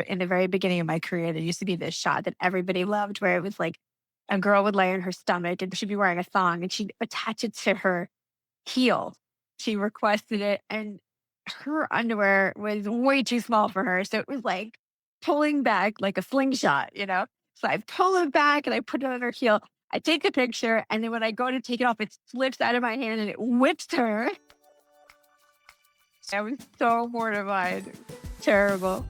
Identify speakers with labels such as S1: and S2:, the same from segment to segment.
S1: In the very beginning of my career, there used to be this shot that everybody loved where it was like a girl would lay on her stomach and she'd be wearing a thong and she'd attach it to her heel. She requested it and her underwear was way too small for her. So it was like pulling back like a slingshot. So I pull it back and I put it on her heel. I take the picture and then when I go to take it off, it slips out of my hand and it whips her. I was so mortified. Terrible.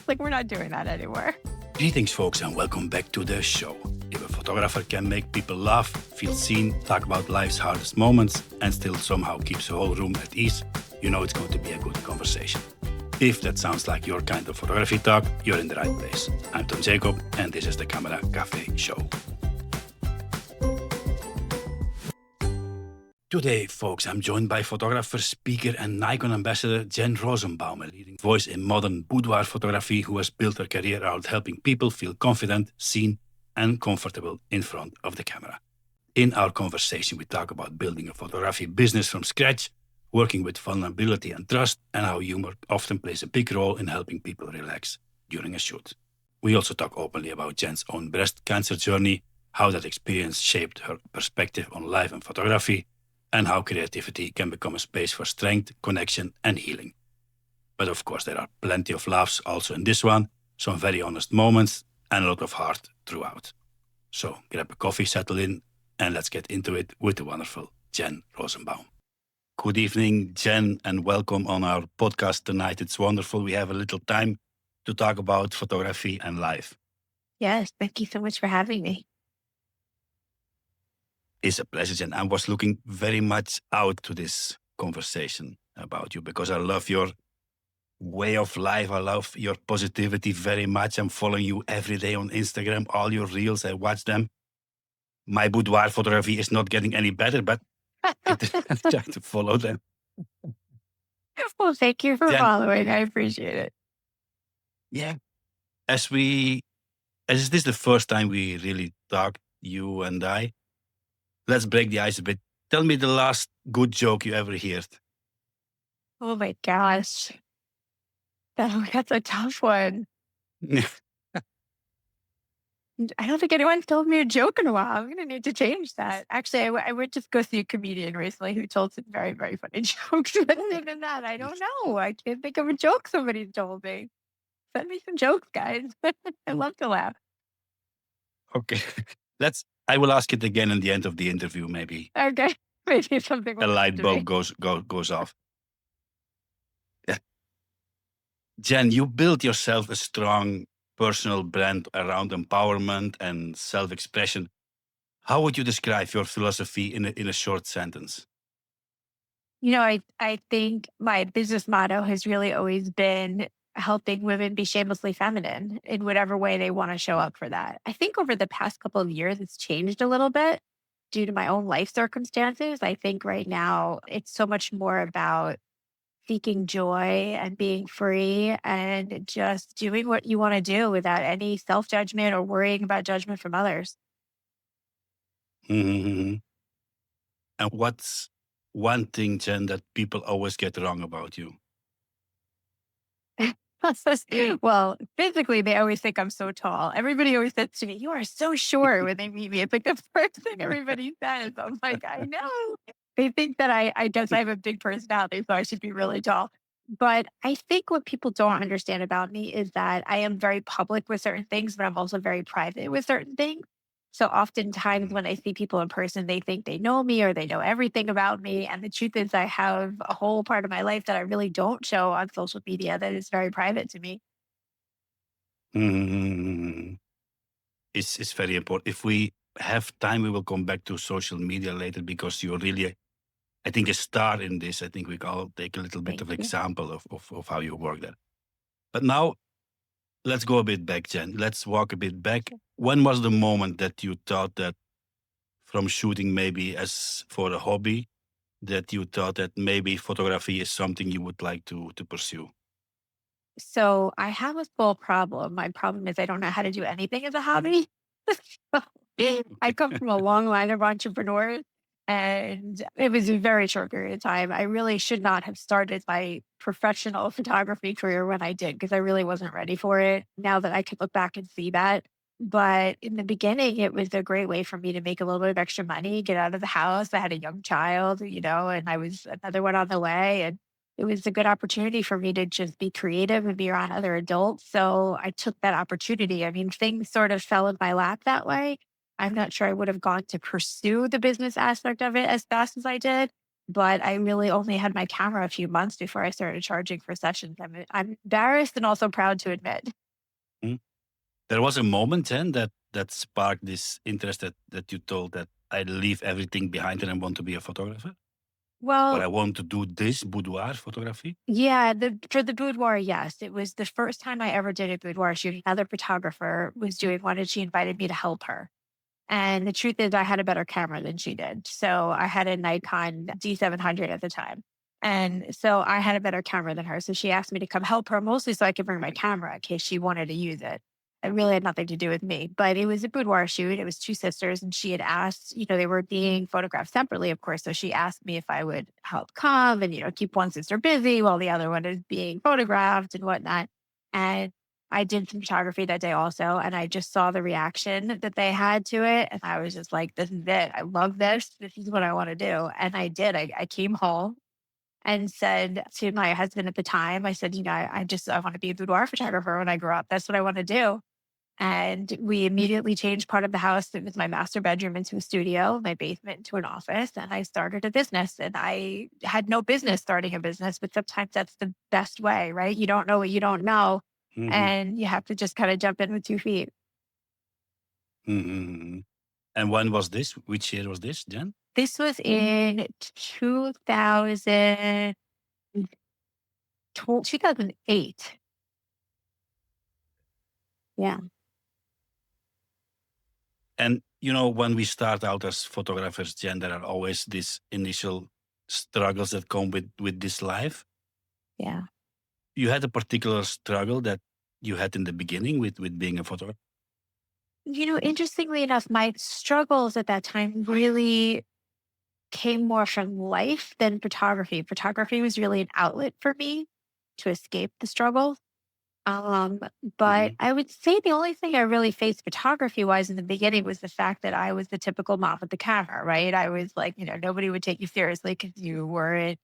S1: Like, we're not doing that anymore.
S2: Greetings, folks, and welcome back to the show. If a photographer can make people laugh, feel seen, talk about life's hardest moments, and still somehow keeps the whole room at ease, you know it's going to be a good conversation. If that sounds like your kind of photography talk, you're in the right place. I'm Tom Jacob, and this is the Camera Cafe Show. Today, folks, I'm joined by photographer, speaker, and Nikon Ambassador Jen Rozenbaum, a leading voice in modern boudoir photography who has built her career out helping people feel confident, seen, and comfortable in front of the camera. In our conversation, we talk about building a photography business from scratch, working with vulnerability and trust, and how humor often plays a big role in helping people relax during a shoot. We also talk openly about Jen's own breast cancer journey, how that experience shaped her perspective on life and photography, and how creativity can become a space for strength, connection, and healing. But of course, there are plenty of laughs also in this one, some very honest moments, and a lot of heart throughout. So grab a coffee, settle in, and let's get into it with the wonderful Jen Rozenbaum. Good evening, Jen, and welcome on our podcast tonight. It's wonderful. We have a little time to talk about photography and life.
S1: Yes, thank you so much for having me.
S2: It's a pleasure, Jen. I was looking very much out to this conversation about you because I love your way of life. I love your positivity very much. I'm following you every day on Instagram, all your reels. I watch them. My boudoir photography is not getting any better, but I try to follow them.
S1: Well, thank you for
S2: Jen,
S1: following. I appreciate it.
S2: yeah, as is this the first time we really talk, you and I? Let's break the ice a bit. Tell me the last good joke you ever heard.
S1: Oh my gosh. That's a tough one. I don't think anyone's told me a joke in a while. I'm going to need to change that. Actually, I would just go see a comedian recently who told some very, very funny jokes. But other than that, I don't know. I can't think of a joke somebody's told me. Send me some jokes, guys. I love to laugh.
S2: Okay. I will ask it again in the end of the interview, maybe.
S1: Okay. Maybe something
S2: A
S1: will come
S2: light
S1: to
S2: bulb
S1: me.
S2: goes off. Yeah. Jen, you built yourself a strong personal brand around empowerment and self-expression. How would you describe your philosophy in a short sentence?
S1: I think my business motto has really always been helping women be shamelessly feminine in whatever way they want to show up for that. I think over the past couple of years, it's changed a little bit due to my own life circumstances. I think right now it's so much more about seeking joy and being free and just doing what you want to do without any self judgment or worrying about judgment from others.
S2: Mhm. And what's one thing, Jen, that people always get wrong about you?
S1: Well, physically, they always think I'm so tall. Everybody always says to me, "You are so short" when they meet me. It's like the first thing everybody says. I'm like, I know. They think that I guess I have a big personality, so I should be really tall. But I think what people don't understand about me is that I am very public with certain things, but I'm also very private with certain things. So oftentimes when I see people in person, they think they know me or they know everything about me. And the truth is, I have a whole part of my life that I really don't show on social media that is very private to me.
S2: Mhm. It's very important. If we have time, we will come back to social media later because you're really, I think, a star in this. I think we can all take a little bit
S1: Thank
S2: of
S1: you.
S2: example of how you work there. But now let's go a bit back, Jen. Let's walk a bit back. When was the moment that you thought that from shooting maybe as for a hobby, that you thought that maybe photography is something you would like to pursue?
S1: So I have a full problem. My problem is I don't know how to do anything as a hobby. I
S2: Okay.
S1: come from a long line of entrepreneurs. And it was a very short period of time. I really should not have started my professional photography career when I did because I really wasn't ready for it. Now that I could look back and see that. But in the beginning, it was a great way for me to make a little bit of extra money, get out of the house. I had a young child, and I was another one on the way. And it was a good opportunity for me to just be creative and be around other adults. So I took that opportunity. I mean, things sort of fell in my lap that way. I'm not sure I would have gone to pursue the business aspect of it as fast as I did, but I really only had my camera a few months before I started charging for sessions. I'm embarrassed and also proud to admit.
S2: Mm. There was a moment then that sparked this interest that you told that I leave everything behind and I want to be a photographer, or
S1: Well,
S2: I want to do this boudoir photography.
S1: yeah, for the boudoir, yes. It was the first time I ever did a boudoir shoot. Another photographer was doing one and she invited me to help her. And the truth is I had a better camera than she did. So I had a Nikon D700 at the time. And so I had a better camera than her. So she asked me to come help her mostly so I could bring my camera in case she wanted to use it. It really had nothing to do with me, but it was a boudoir shoot. It was two sisters and she had asked, they were being photographed separately, of course. So she asked me if I would help come and, keep one sister busy while the other one is being photographed and whatnot. And I did some photography that day also, and I just saw the reaction that they had to it. And I was just like, this is it. I love this. This is what I want to do. And I did. I came home and said to my husband at the time, I said, I want to be a boudoir photographer when I grow up. That's what I want to do. And we immediately changed part of the house that was my master bedroom into a studio, my basement into an office. And I started a business. And I had no business starting a business, but sometimes that's the best way, right? You don't know what you don't know.
S2: Hmm.
S1: And you have to just kind of jump in with 2 feet.
S2: Hmm. And when was this? Which year was this, Jen?
S1: This was in 2008. Yeah.
S2: And when we start out as photographers, Jen, there are always these initial struggles that come with this life.
S1: Yeah.
S2: You had a particular struggle that you had in the beginning with being a photographer.
S1: Interestingly enough, my struggles at that time really came more from life than photography. Photography was really an outlet for me to escape the struggle. Um,
S2: Hmm.
S1: but I would say the only thing I really faced photography wise in the beginning was the fact that I was the typical mom with the camera, right? I was like, nobody would take you seriously because you weren't,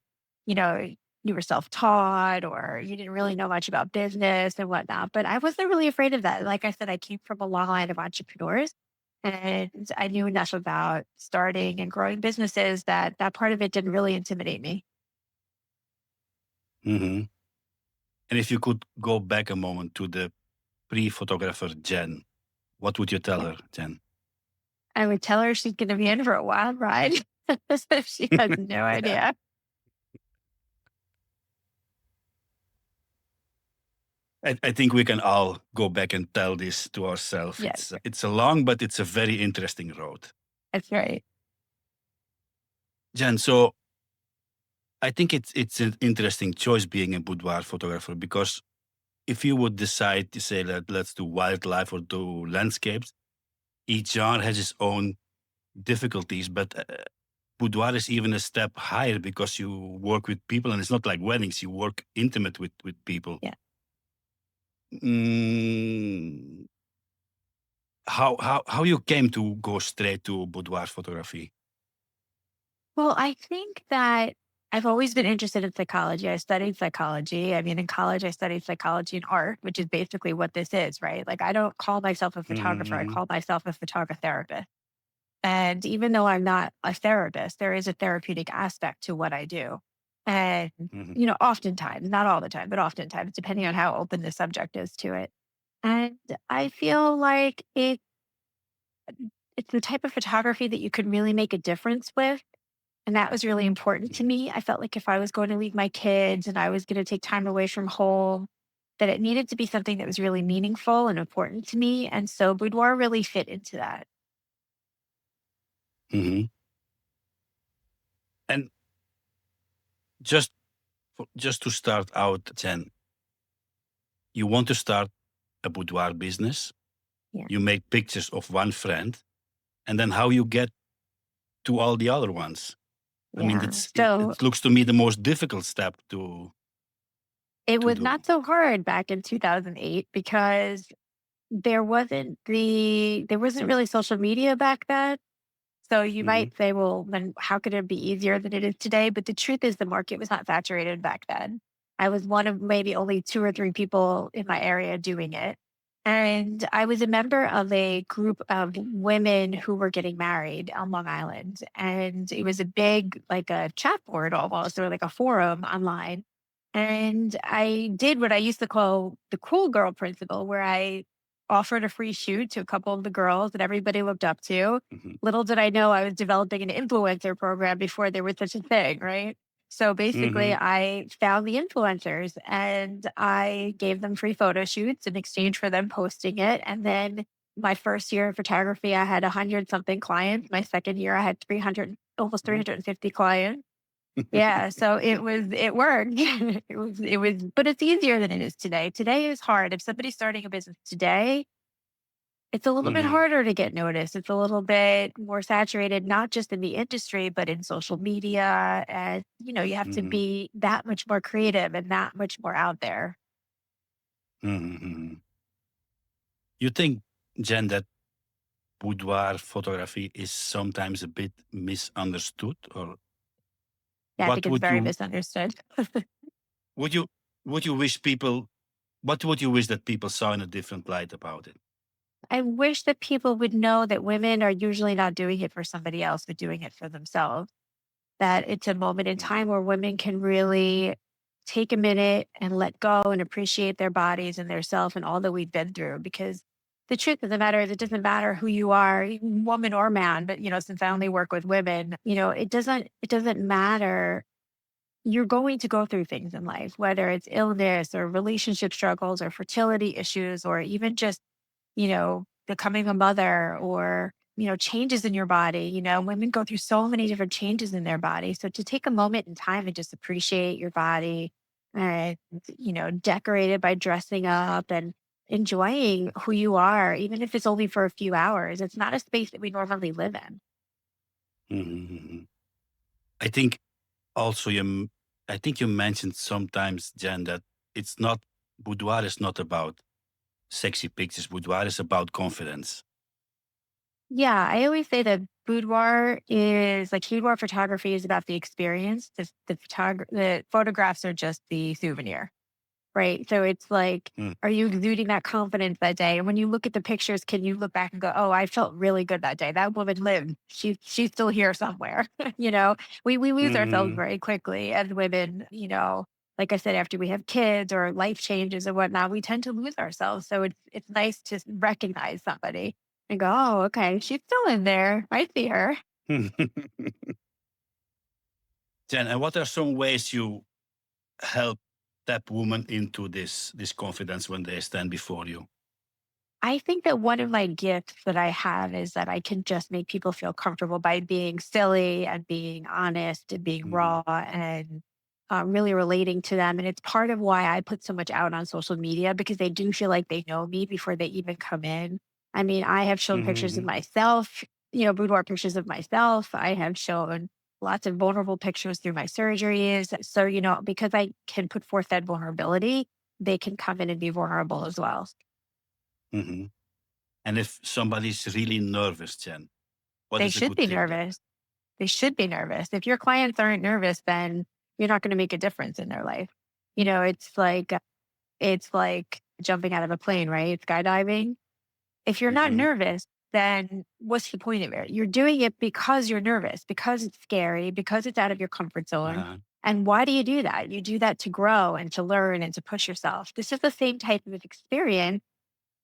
S1: you know, you were self taught or you didn't really know much about business and whatnot. But I wasn't really afraid of that. Like I said, I came from a long line of entrepreneurs and I knew enough about starting and growing businesses that that part of it didn't really intimidate me.
S2: Hmm. And if you could go back a moment to the pre-photographer Jen, what would you tell
S1: Yeah.
S2: her, Jen?
S1: I would tell her she's going to be in for a wild ride if she has no
S2: Yeah.
S1: idea.
S2: I think we can all go back and tell this to ourselves.
S1: Yes,
S2: It's a long, but it's a very interesting road.
S1: that's right.
S2: Jen, so I think it's an interesting choice being a boudoir photographer because if you would decide to say that let's do wildlife or do landscapes, each genre has its own difficulties. But boudoir is even a step higher because you work with people, and it's not like weddings. You work intimate with people.
S1: Yeah.
S2: Mm, how you came to go straight to boudoir photography?
S1: Well, I think that I've always been interested in psychology. I studied psychology. I mean, in college, I studied psychology and art, which is basically what this is, right? Like, I don't call myself a photographer, I
S2: Hmm.
S1: call myself a photographer. And even though I'm not a therapist, there is a therapeutic aspect to what I do. And,
S2: Hmm.
S1: oftentimes, not all the time, but oftentimes, depending on how open the subject is to it. And I feel like it's the type of photography that you can really make a difference with. And that was really important to me. I felt like if I was going to leave my kids and I was going to take time away from home, that it needed to be something that was really meaningful and important to me. And so boudoir really fit into that.
S2: Hmm. And just just to start out, Jen, you want to start a boudoir business.
S1: Yeah.
S2: You make pictures of one friend, and then how you get to all the other ones? I mean,
S1: Yeah. So
S2: it looks to me the most difficult step
S1: it
S2: to
S1: was
S2: do.
S1: not so hard back in 2008 because there wasn't really social media back then. So you
S2: Hmm.
S1: might say, well, then how could it be easier than it is today? But the truth is, the market was not saturated back then. I was one of maybe only two or three people in my area doing it. And I was a member of a group of women who were getting married on Long Island. And it was a big, like a chat board almost, or like a forum online. And I did what I used to call the cool girl principle, where I offered a free shoot to a couple of the girls that everybody looked up to.
S2: Hmm.
S1: Little did I know I was developing an influencer program before there was such a thing, right? So basically,
S2: Hmm.
S1: I found the influencers and I gave them free photo shoots in exchange for them posting it. And then my first year of photography, I had 100 something clients. My second year, I had 300, almost 350 clients. Yeah, so it worked. But it's easier than it is today. Today is hard. If somebody's starting a business today, it's a little bit
S2: Hmm.
S1: harder to get noticed. It's a little bit more saturated, not just in the industry, but in social media. And, you have to
S2: Hmm.
S1: be that much more creative and that much more out there.
S2: Hmm. You think, Jen, that boudoir photography is sometimes a bit misunderstood, or
S1: Yeah, I
S2: what
S1: think it's very misunderstood.
S2: would you would you wish people what would you wish that people saw in a different light about it?
S1: I wish that people would know that women are usually not doing it for somebody else, but doing it for themselves. That it's a moment in
S2: Hmm.
S1: time where women can really take a minute and let go and appreciate their bodies and their self and all that we've been through. Because the truth of the matter is, it doesn't matter who you are, even woman or man. But since I only work with women, it doesn't matter. You're going to go through things in life, whether it's illness or relationship struggles or fertility issues, or even just becoming a mother or, changes in your body. Women go through so many different changes in their body. So to take a moment in time and just appreciate your body and, decorate it by dressing up and enjoying who you are, even if it's only for a few hours, it's not a space that we normally live in.
S2: Hmm. I think also I think you mentioned sometimes, Jen, that it's not boudoir is not about sexy pictures. Boudoir is about confidence.
S1: Yeah, I always say that boudoir photography is about the experience. The photographs are just the souvenir. Right. So it's like,
S2: Mm.
S1: are you exuding that confidence that day? And when you look at the pictures, can you look back and go, oh, I felt really good that day. That woman lived. She's still here somewhere. We lose ourselves
S2: Mhm.
S1: very quickly as women, like I said, after we have kids or life changes and whatnot, we tend to lose ourselves. So it's nice to recognize somebody and go, oh, okay, she's still in there. I see her.
S2: Jen, and what are some ways you help tap women into this confidence when they stand before you?
S1: I think that one of my gifts that I have is that I can just make people feel comfortable by being silly and being honest and being
S2: Mhm.
S1: raw and really relating to them. And it's part of why I put so much out on social media because they do feel like they know me before they even come in. I mean, I have shown pictures of
S2: Mhm.
S1: myself, boudoir pictures of myself. I have shown lots of vulnerable pictures through my surgeries. So, because I can put forth that vulnerability, they can come in and be vulnerable as well.
S2: Mhm. And if somebody's really nervous, Jen, what
S1: They
S2: is a
S1: should
S2: good
S1: be
S2: tip there?
S1: nervous. They should be nervous. If your clients aren't nervous, then you're not going to make a difference in their life. It's like jumping out of a plane, right? Skydiving. If you're not
S2: Mhm.
S1: nervous, then what's the point of it? You're doing it because you're nervous, because it's scary, because it's out of your comfort zone.
S2: Uh-huh.
S1: And why do you do that? You do that to grow and to learn and to push yourself. This is the same type of experience,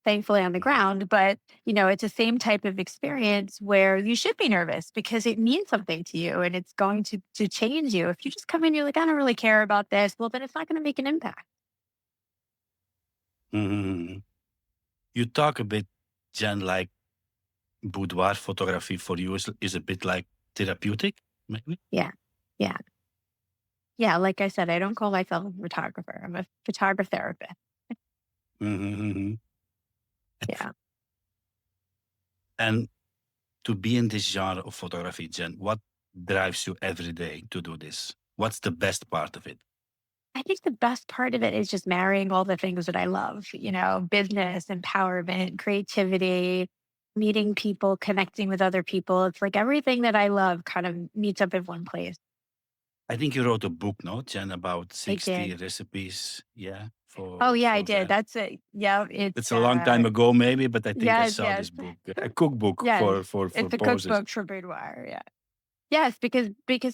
S1: thankfully on the
S2: Mhm.
S1: ground, but it's the same type of experience where you should be nervous because it means something to you and it's going to change you. If you just come in, you're like, I don't really care about this, well, then it's not going to make an impact.
S2: Mhm. You talk a bit, Jen, like boudoir photography for you is a bit like therapeutic, maybe?
S1: Yeah. Yeah. Yeah. Like I said, I don't call myself a photographer. I'm a photographer therapist.
S2: Mhm.
S1: Yeah.
S2: And To be in this genre of photography, Jen, what drives you every day to do this? What's the best part of it?
S1: I think the best part of it is just marrying all the things that I love, business, empowerment, creativity, meeting people, connecting with other people. It's like everything that I love kind of meets up in one place.
S2: I think you wrote a book, no, Jen, about
S1: I
S2: 60
S1: did.
S2: recipes, yeah,
S1: Oh yeah, I
S2: for
S1: did.
S2: that.
S1: That's it. Yeah,
S2: It's
S1: it's
S2: a long time ago, maybe, but I think I
S1: yes,
S2: saw
S1: yes,
S2: this book, a cookbook
S1: yes.
S2: for
S1: It's a
S2: poses.
S1: cookbook for boudoir. Yeah. Yes, because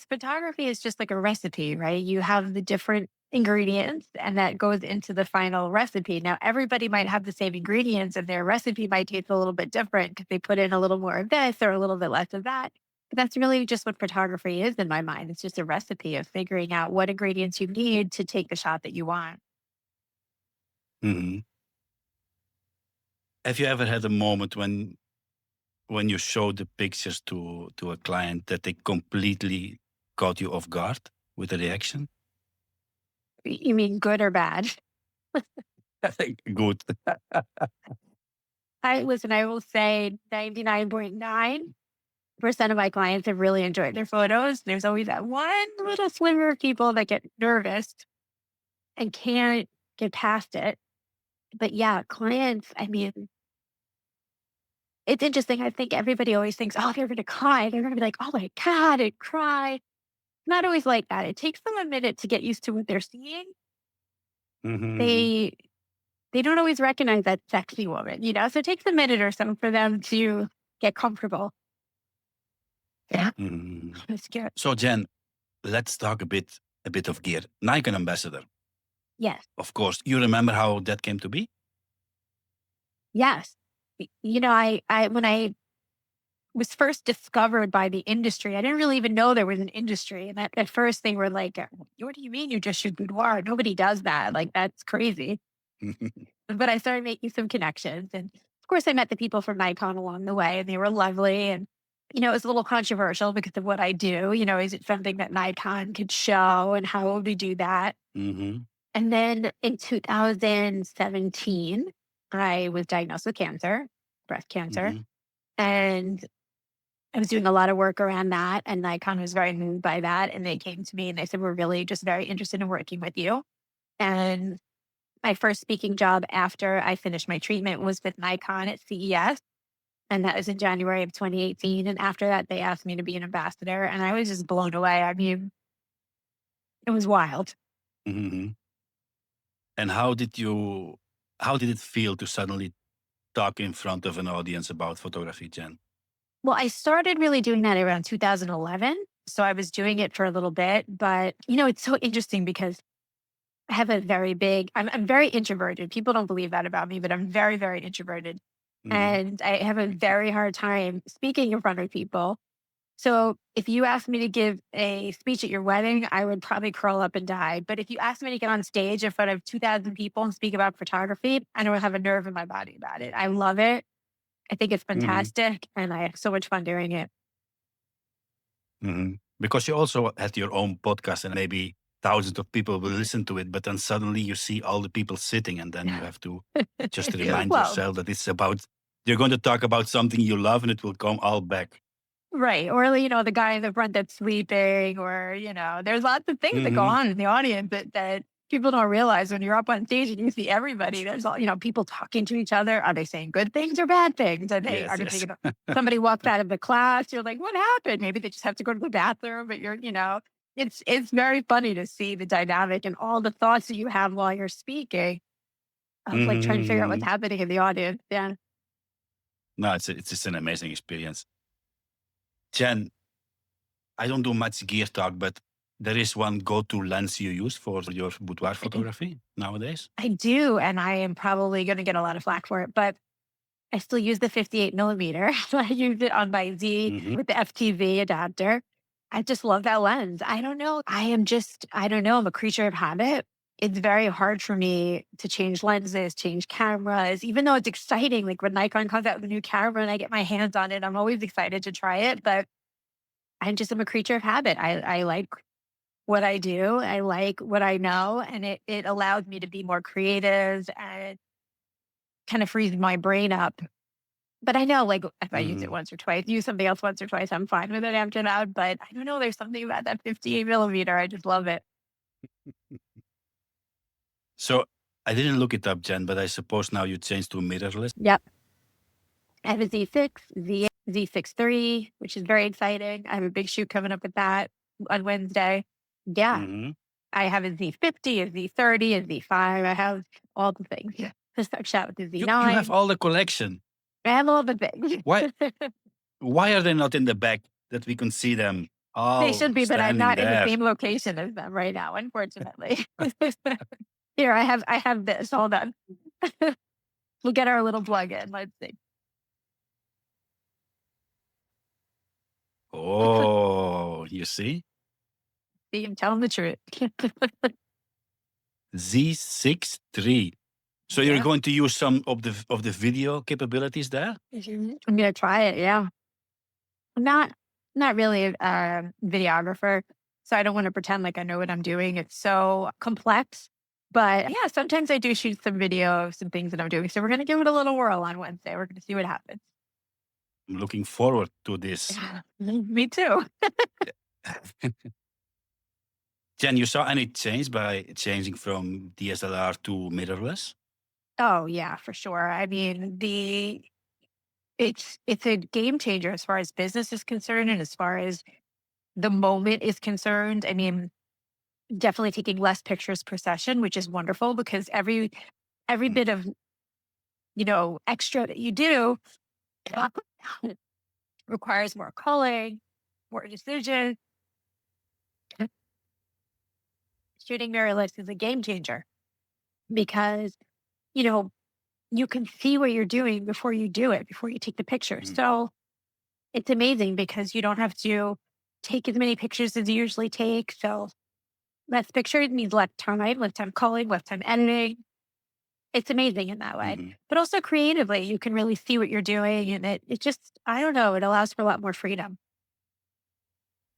S1: photography is just like a recipe, right? You have the different ingredients and that goes into the final recipe. Now, everybody might have the same ingredients and their recipe might taste a little bit different because they put in a little more of this or a little bit less of that. But that's really just what photography is in my mind. It's just a recipe of figuring out what ingredients you need to take the shot that you want.
S2: Mhm. Have you ever had a moment when you showed the pictures to a client that they completely caught you off guard with a reaction?
S1: You mean good or bad?
S2: Good.
S1: I will say 99.9% of my clients have really enjoyed their photos. There's always that one little sliver of people that get nervous and can't get past it. But yeah, clients, I mean, it's interesting. I think everybody always thinks, oh, they're going to cry. They're going to be like, oh my God, and cry. Not always like that. It takes them a minute to get used to what they're seeing.
S2: Mhm,
S1: They they don't always recognize that sexy woman. So it takes a minute or so for them to get comfortable. Yeah.
S2: mhm.
S1: I'm scared.
S2: So Jen, let's talk a bit of gear. Nikon Ambassador.
S1: Yes.
S2: Of course, you remember how that came to be?
S1: Yes. I when I was first discovered by the industry, I didn't really even know there was an industry. And at first they were like, what do you mean you just shoot boudoir? Nobody does that. Like, that's crazy. But I started making some connections. And of course, I met the people from Nikon along the way, and they were lovely. And, it was a little controversial because of what I do. Is it something that Nikon could show, and how would we do that?
S2: Mhm,
S1: And then in 2017, I was diagnosed with cancer, breast cancer.
S2: mhm,
S1: And I was doing a lot of work around that. And Nikon was very moved by that. And they came to me and they said, we're really just very interested in working with you. And my first speaking job after I finished my treatment was with Nikon at CES. And that was in January of 2018. And after that, they asked me to be an ambassador. And I was just blown away. I mean, it was wild.
S2: mhm. And how did it feel to suddenly talk in front of an audience about photography, Jen?
S1: Well, I started really doing that around 2011. So I was doing it for a little bit. But, it's so interesting because I have I'm very introverted. People don't believe that about me, but I'm very, very introverted.
S2: Mhm,
S1: And I have a very hard time speaking in front of people. So if you asked me to give a speech at your wedding, I would probably curl up and die. But if you asked me to get on stage in front of 2,000 people and speak about photography, I don't have a nerve in my body about it. I love it. I think it's
S2: mhm,
S1: fantastic. And I have so much fun doing it.
S2: mhm. Because you also had your own podcast and maybe thousands of people will listen to it, but then suddenly you see all the people sitting and then you have to just remind
S1: Well,
S2: yourself that you're going to talk about something you love and it will come all back.
S1: right. Or, the guy in the front that's sleeping, or, there's lots of things that go
S2: Mhm.
S1: on in the audience that people don't realize when you're up on stage and you see everybody. There's all, people talking to each other. Are they saying good things or bad things?
S2: Yes,
S1: Are they
S2: yes.
S1: thinking somebody walked out of the class? You're like, what happened? Maybe they just have to go to the bathroom, but it's very funny to see the dynamic and all the thoughts that you have while you're speaking of like trying to figure out what's
S2: Mhm.
S1: happening in the audience. Yeah.
S2: No, it's just an amazing experience. Jen, I don't do much gear talk, but there is one go-to lens you use for your boudoir photography nowadays.
S1: I do. And I am probably going to get a lot of flack for it, but I still use the 58 millimeter. I use it on my Z
S2: Mhm,
S1: with the FTV adapter. I just love that lens. I don't know. I don't know. I'm a creature of habit. It's very hard for me to change lenses, change cameras, even though it's exciting. Like when Nikon comes out with a new camera and I get my hands on it, I'm always excited to try it. But I'm a creature of habit. I like what I do. I like what I know. And it allows me to be more creative and kind of frees my brain up But I know, like, if I use it
S2: Mhm.
S1: once or twice, use something else once or twice, I'm fine with it after that. But I don't know, there's something about that 58 millimeter. I just love it.
S2: So I didn't look it up, Jen, but I suppose now you changed to mirrorless.
S1: Yep. I have a Z6, Z6 III, which is very exciting. I have a big shoot coming up with that on Wednesday. Yeah.
S2: Hmm.
S1: I have a Z50, a Z30, a Z5. I have all the things. Yeah. Just start shot with the
S2: You have
S1: Z9.
S2: all the collection.
S1: I have all the things.
S2: Why why are they not in the back that we can see them
S1: They
S2: all
S1: should be, but I'm
S2: standing
S1: not in the
S2: there?
S1: same location as them right now, unfortunately. Here, I have this. Hold on. We'll get our little plug in. Let's see.
S2: Oh, you see?
S1: See, I'm telling the truth.
S2: Z63. So you're
S1: Yeah.
S2: going to use some of the video capabilities there?
S1: I'm gonna try it. Yeah. I'm not really a videographer, so I don't want to pretend like I know what I'm doing. It's so complex. But yeah, sometimes I do shoot some video of some things that I'm doing. So we're gonna give it a little whirl on Wednesday. We're gonna see what happens.
S2: I'm looking forward to this.
S1: Yeah. Me too.
S2: Jen, you saw any change by changing from DSLR to mirrorless?
S1: Oh yeah, for sure. I mean, it's a game changer as far as business is concerned and as far as the moment is concerned. I mean, definitely taking less pictures per session, which is wonderful because every
S2: Mm,
S1: bit of extra that you do requires more culling, more decision. Shooting mirrorless is a game changer because, you know, you can see what you're doing before you do it, before you take the picture.
S2: mm,
S1: So it's amazing because you don't have to take as many pictures as you usually take. So less pictures means less time culling, less time editing. It's amazing in that way.
S2: mhm,
S1: But also creatively, you can really see what you're doing. And it just, I don't know, it allows for a lot more freedom.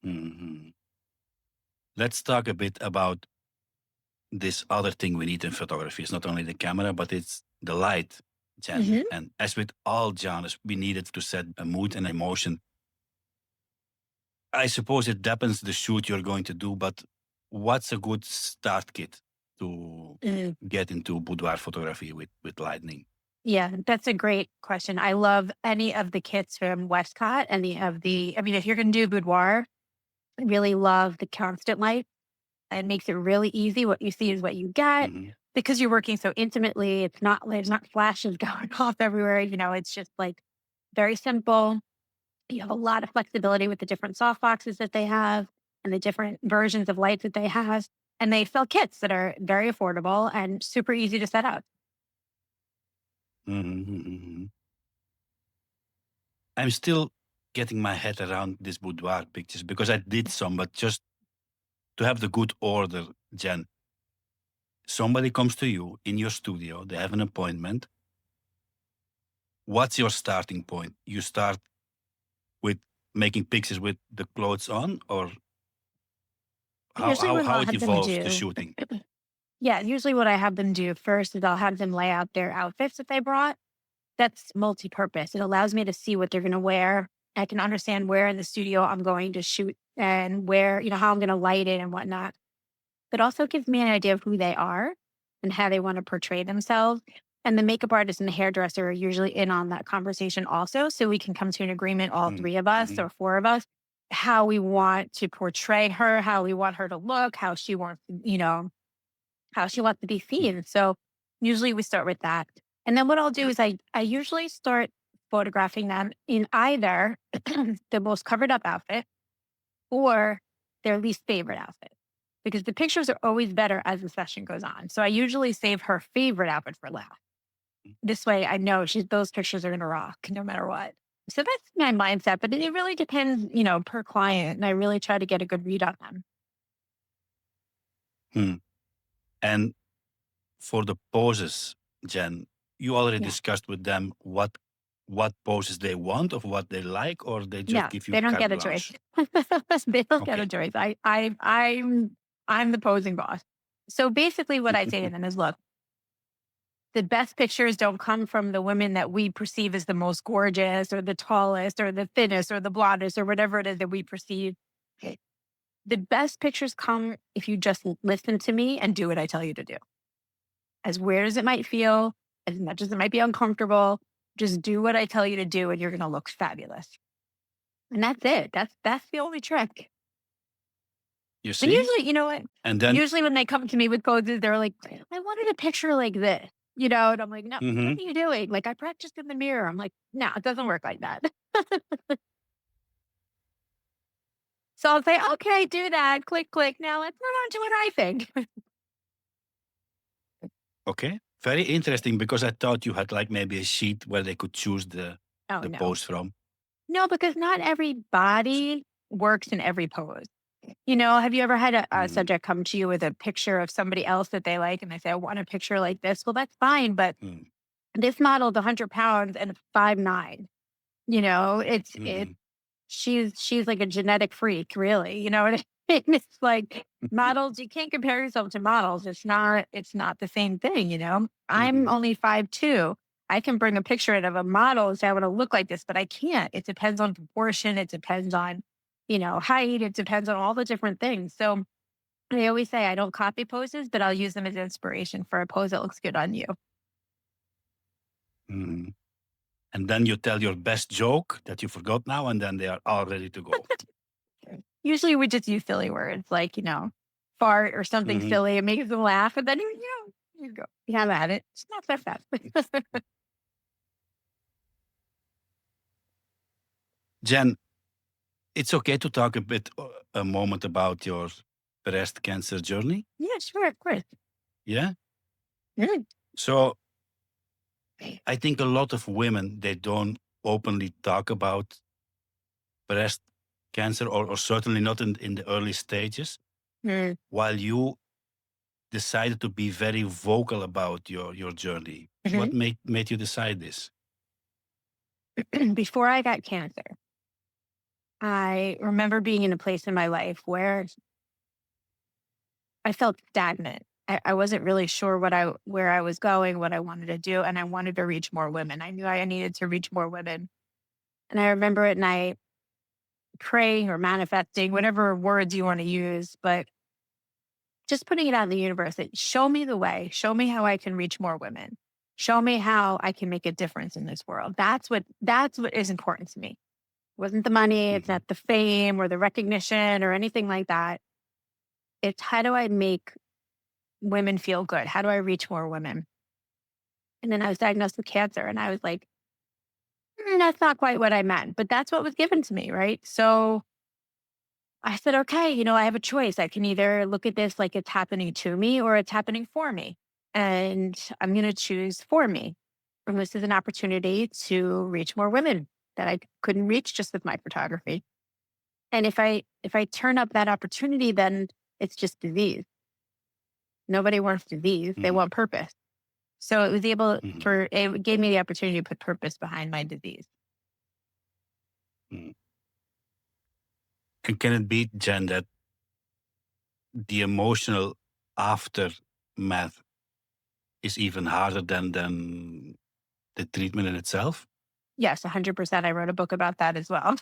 S2: mhm. Let's talk a bit about this other thing we need in photography. It's not only the camera, but it's the light, Jen.
S1: Hmm.
S2: And as with all genres, we need it to set a mood and emotion. I suppose it depends the shoot you're going to do, but what's a good start kit to get into boudoir photography with lightning?
S1: Yeah, that's a great question. I love any of the kits from Westcott, I mean, if you're going to do boudoir, I really love the constant light. It makes it really easy. What you see is what you get
S2: Hmm.
S1: because you're working so intimately. It's not, there's not flashes going off everywhere. It's just like very simple. You have a lot of flexibility with the different soft boxes that they have and the different versions of lights that they have. And they sell kits that are very affordable and super easy to set up.
S2: Hmm. Hmm. I'm still getting my head around these boudoir pictures because I did some, but just to have the good order, Jen. Somebody comes to you in your studio, they have an appointment. What's your starting point? You start with making pictures with the clothes on, or
S1: Usually, what
S2: how
S1: I'll
S2: it
S1: have them
S2: evolves the
S1: do,
S2: shooting?
S1: yeah, usually what I have them do first is I'll have them lay out their outfits that they brought. That's multi-purpose. It allows me to see what they're gonna wear. I can understand where in the studio I'm going to shoot and where, how I'm gonna light it and whatnot. But also gives me an idea of who they are and how they want to portray themselves. And the makeup artist and the hairdresser are usually in on that conversation also. So we can come to an agreement, all
S2: Mm,
S1: three of us
S2: mhm,
S1: or four of us, how we want to portray her, how we want her to look, how she wants, how she wants to be
S2: mm,
S1: seen. So usually we start with that. And then what I'll do is I usually start photographing them in either the most covered up outfit or their least favorite outfit. Because the pictures are always better as the session goes on. So I usually save her favorite outfit for last.
S2: mm,
S1: This way I know those pictures are gonna rock no matter what. So that's my mindset, but it really depends, per client. And I really try to get a good read on them.
S2: mm. And for the poses, Jen, you already
S1: Yeah.
S2: discussed with them what poses they want of what they like, or they just
S1: No,
S2: give you
S1: they don't
S2: carte
S1: get a choice.
S2: blanche.
S1: They don't get a
S2: Okay.
S1: choice. I'm the posing boss. So basically what I say to them is, look, the best pictures don't come from the women that we perceive as the most gorgeous or the tallest or the thinnest or the blondest or whatever it is that we perceive. The best pictures come if you just listen to me and do what I tell you to do. As weird as it might feel, as much as it might be uncomfortable, just do what I tell you to do and you're going to look fabulous. And that's it. That's the only trick.
S2: You
S1: And
S2: see?
S1: usually, you know what?
S2: And then,
S1: Usually when they come to me with poses, they're like, I wanted a picture like this, and I'm like, no, what
S2: mhm,
S1: are you doing? Like, I practiced in the mirror. I'm like, no, it doesn't work like that. So I'll say, okay, do that. Click, click. Now let's move on to what I think.
S2: okay. Very interesting because I thought you had like maybe a sheet where they could choose
S1: Oh,
S2: the
S1: no.
S2: pose from.
S1: No, because not every body works in every pose. Have you ever had a
S2: Mhm,
S1: subject come to you with a picture of somebody else that they like and they say, I want a picture like this? Well, that's fine. But
S2: mm,
S1: this model is 100 pounds and 5'9". It's
S2: mhm,
S1: she's like a genetic freak, really. You know what I mean? It's like models, you can't compare yourself to models. It's not the same thing. I'm
S2: mhm,
S1: only 5'2". I can bring a picture in of a model and say, I want to look like this, but I can't. It depends on proportion, it depends on, height, it depends on all the different things. So I always say I don't copy poses, but I'll use them as inspiration for a pose that looks good on you.
S2: mhm. And then you tell your best joke that you forgot now, and then they are all ready to go.
S1: Usually we just use silly words like, fart or something
S2: Mhm.
S1: silly. It makes them laugh. And then, you go. You have at it. It's not that fast.
S2: Jen, it's okay to talk a moment about your breast cancer journey.
S1: Yeah, sure. Of course.
S2: Yeah.
S1: Mm.
S2: So I think a lot of women, they don't openly talk about breast cancer, or certainly not in the early stages,
S1: Mm.
S2: while you decided to be very vocal about your journey. What
S1: Mhm.
S2: made you decide this?
S1: Before I got cancer, I remember being in a place in my life where I felt stagnant. I wasn't really sure where I was going, what I wanted to do, and I wanted to reach more women. I knew I needed to reach more women. And I remember at night praying or manifesting, whatever words you want to use, but just putting it out in the universe that show me the way, show me how I can reach more women. Show me how I can make a difference in this world. That's what is important to me. It wasn't the money, it's
S2: Mhm,
S1: not the fame or the recognition or anything like that. It's how do I make women feel good? How do I reach more women? And then I was diagnosed with cancer and I was like, that's not quite what I meant, but that's what was given to me, right? So I said, okay, I have a choice. I can either look at this like it's happening to me or it's happening for me. And I'm going to choose for me. And this is an opportunity to reach more women that I couldn't reach just with my photography. And if I turn up that opportunity, then it's just disease. Nobody wants disease. They
S2: mhm,
S1: want purpose. So
S2: mhm,
S1: it gave me the opportunity to put purpose behind my disease.
S2: mhm. And can it be, Jen, that the emotional aftermath is even harder than the treatment in itself?
S1: Yes, 100%. I wrote a book about that as well.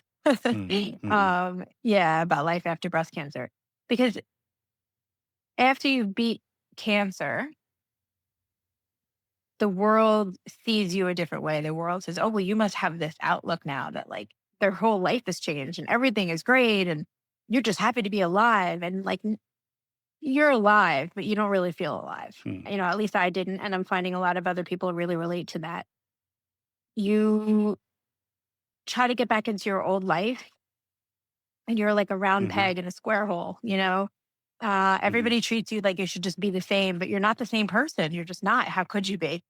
S2: Mm, mhm,
S1: Yeah, about life after breast cancer. Because after you beat cancer, the world sees you a different way. The world says, oh, well, you must have this outlook now that like their whole life has changed and everything is great and you're just happy to be alive. And like you're alive, but you don't really feel alive.
S2: mm,
S1: At least I didn't. And I'm finding a lot of other people really relate to that. You try to get back into your old life and you're like a round
S2: mhm,
S1: peg in a square hole.
S2: mhm,
S1: Everybody treats you like you should just be the same, but you're not the same person. You're just not. How could you be?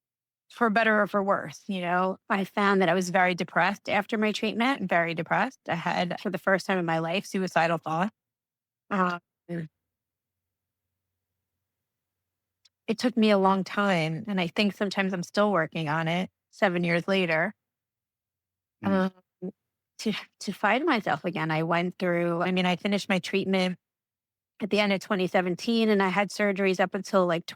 S1: For better or for worse. I found that I was very depressed after my treatment, very depressed. I had, for the first time in my life, suicidal thoughts. Uh, it took me a long time. And I think sometimes I'm still working on it 7 years later.
S2: mm,
S1: Um, to, to find myself again, I finished my treatment at the end of 2017 and I had surgeries up until like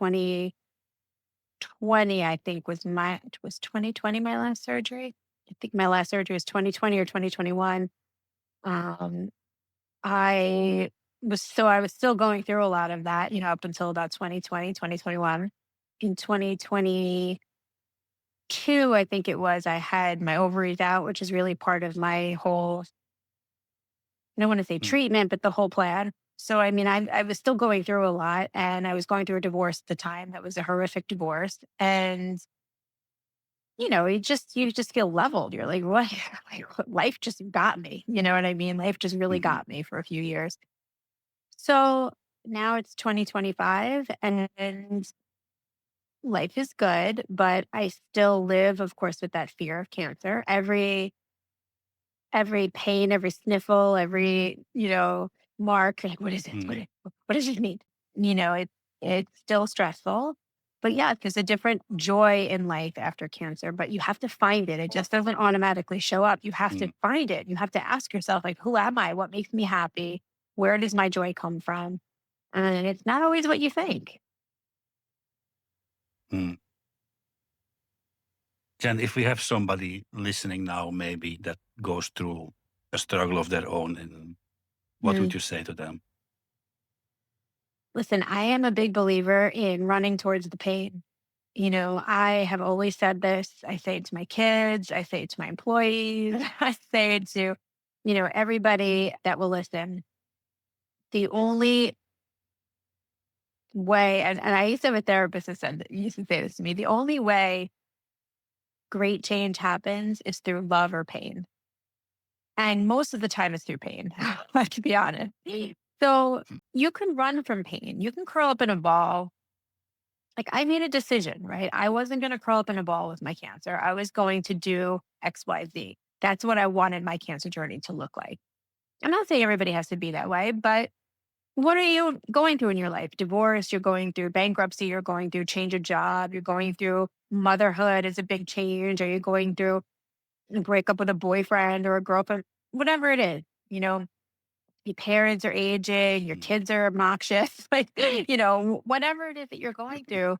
S1: 2020, I think was 2020 my last surgery. I think my last surgery was 2020 or 2021. Um, I I was still going through a lot of that, up until about 2020, 2021. In 2022, I think it was, I had my ovaries out, which is really part of my whole, I don't want to say
S2: Mm,
S1: treatment, but the whole plan. So, I mean, I was still going through a lot, and I was going through a divorce at the time. That was a horrific divorce. And, you just feel leveled. You're like, what? Like, life just got me. You know what I mean? Life just really
S2: mhm,
S1: got me for a few years. So now it's 2025, and life is good, but I still live, of course, with that fear of cancer. Every pain, every sniffle, every, mark, like, what is it?
S2: mm,
S1: What does it mean? It's still stressful. But yeah, there's a different joy in life after cancer, but you have to find it. It just doesn't automatically show up. You have to
S2: mm,
S1: find it. You have to ask yourself, like, who am I? What makes me happy? Where does my joy come from? And it's not always what you think.
S2: mm. Jen, if we have somebody listening now, maybe that goes through a struggle of their own, and what would
S1: Mm.
S2: you say to them?
S1: Listen, I am a big believer in running towards the pain. I have always said this. I say it to my kids. I say it to my employees. I say it to, everybody that will listen. The only way, and I used to have a therapist that used to say this to me, the only way great change happens is through love or pain. And most of the time it's through pain, I have to be honest. So you can run from pain. You can curl up in a ball. Like, I made a decision, right? I wasn't going to curl up in a ball with my cancer. I was going to do XYZ. That's what I wanted my cancer journey to look like. I'm not saying everybody has to be that way, but what are you going through in your life? Divorce, you're going through bankruptcy, you're going through change of job, you're going through motherhood is a big change, or you're going through a breakup with a boyfriend or a girlfriend, whatever it is, your parents are aging, your
S2: Mm,
S1: kids are obnoxious, like, whatever it is that you're going through.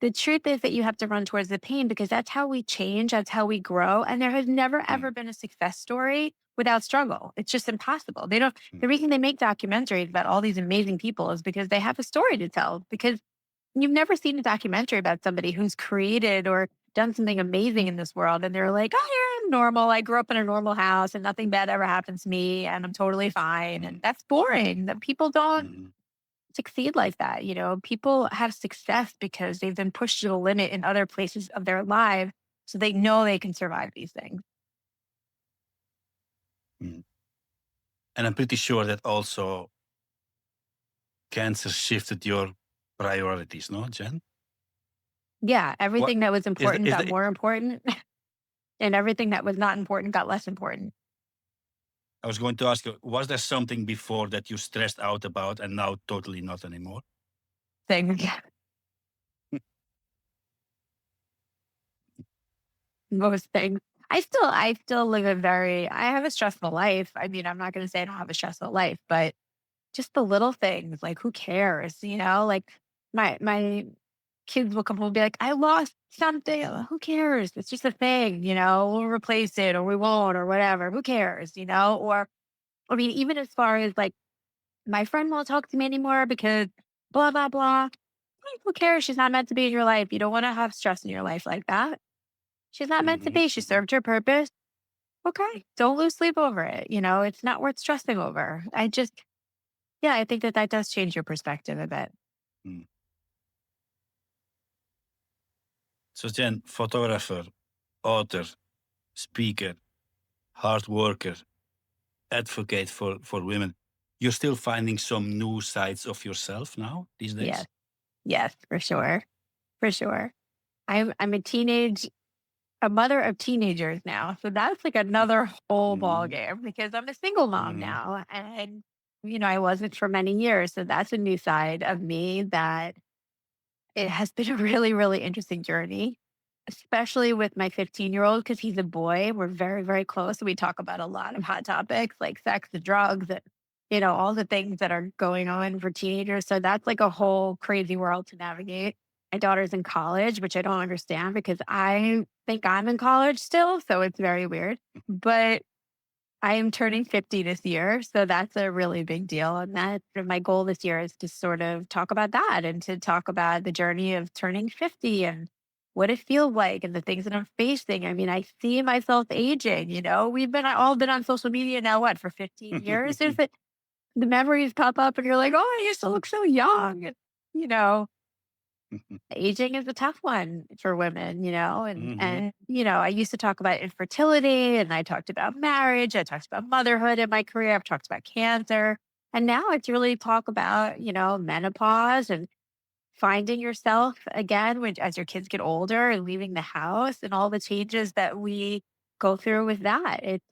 S1: The truth is that you have to run towards the pain, because that's how we change, that's how we grow. And there has never
S2: mm,
S1: ever been a success story without struggle. It's just impossible. They don't
S2: mm,
S1: The reason they make documentaries about all these amazing people is because they have a story to tell. Because you've never seen a documentary about somebody who's created or done something amazing in this world, and they're like, "Oh, yeah, I'm normal. I grew up in a normal house and nothing bad ever happens to me and I'm totally fine."
S2: mm,
S1: And that's boring. That people don't
S2: mhm,
S1: succeed like that. People have success because they've been pushed to the limit in other places of their life. So they know they can survive these things.
S2: mm. And I'm pretty sure that also cancer shifted your priorities, no, Jen?
S1: Yeah.
S2: What
S1: Everything that was
S2: is the
S1: important
S2: is
S1: got
S2: the
S1: more important, and everything that was not important got less important.
S2: I was going to ask you, was there something before that you stressed out about and now totally not anymore?
S1: Things, most things. I still live I have a stressful life. I mean, I'm not going to say I don't have a stressful life, but just the little things, like, who cares? Like, my kids will come home and be like, I lost something. I'm like, who cares? It's just a thing, we'll replace it or we won't or whatever. Who cares? Or, I mean, even as far as, like, my friend won't talk to me anymore because blah, blah, blah. Like, who cares? She's not meant to be in your life. You don't want to have stress in your life like that. She's not meant to
S2: Mhm,
S1: be. She
S2: mhm,
S1: served her purpose. Okay. Don't lose sleep over it. It's not worth stressing over. Yeah, I think that that does change your perspective a bit.
S2: mm. So Jen, photographer, author, speaker, hard worker, advocate for women. You're still finding some new sides of yourself now these
S1: Yes.
S2: days?
S1: Yes, for sure. For sure. I'm a mother of teenagers now. So that's like another whole ball
S2: Mhm,
S1: game, because I'm a single mom
S2: mhm,
S1: now. And, I wasn't for many years. So that's a new side of me that it has been a really, really interesting journey, especially with my 15-year-old, because he's a boy. We're very, very close. We talk about a lot of hot topics like sex and drugs and, all the things that are going on for teenagers. So that's like a whole crazy world to navigate. My daughter's in college, which I don't understand because I think I'm in college still. So it's very weird. But I am turning 50 this year. So that's a really big deal. And that my goal this year is to sort of talk about that and to talk about the journey of turning 50 and what it feels like and the things that I'm facing. I mean, I see myself aging, we've been all been on social media now, what, for 15 years? There's the memories pop up and you're like, oh, I used to look so young. You know, aging is a tough one for women,
S2: Hmm.
S1: I used to talk about infertility and I talked about marriage, I talked about motherhood in my career, I've talked about cancer. And now it's really talk about, menopause and finding yourself again as your kids get older and leaving the house and all the changes that we go through with that. It's